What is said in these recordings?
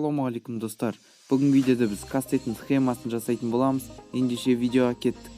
Ассалаумағалейкум достар. Бүгін видеода біз кастеттің схемасын жасайтын боламыз. Ендеше видеоға кеттік.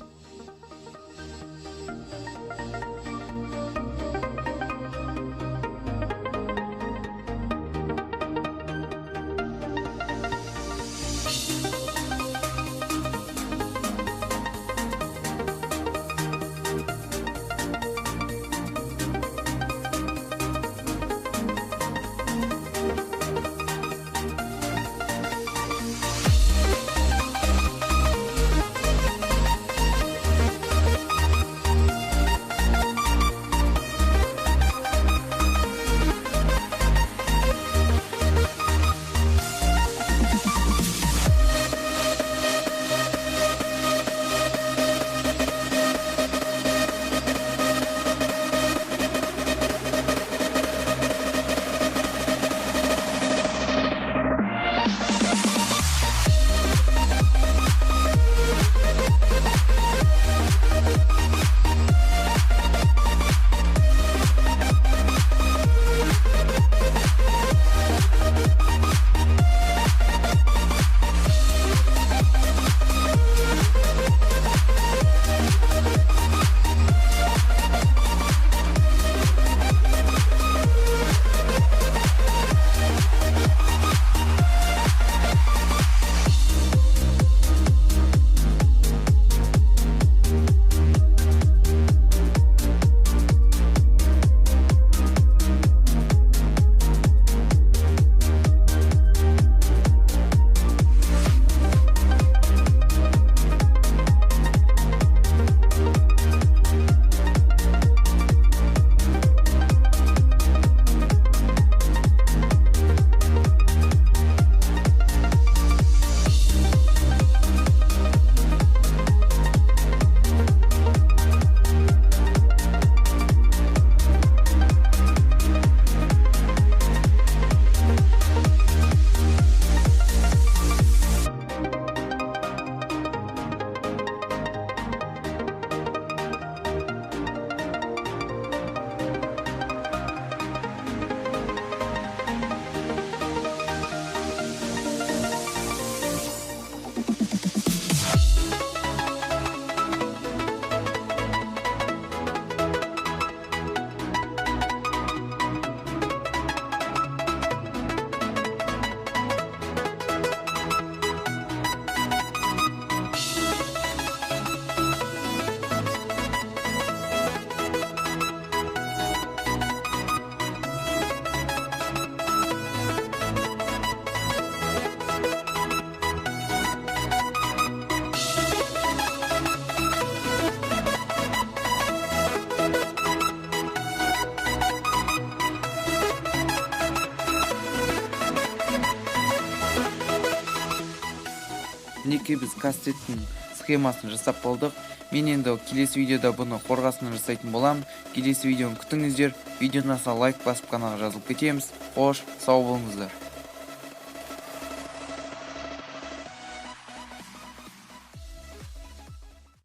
Мінекей біз кастеттің схемасын жасап болдық. Мен енді келесі видеода бұны қорғасын жасайтын болам. Келесі видеоны күтіңіздер. Видеоны лайк басып, каналға жазылып кетеміз. Қош, сау болыңыздар.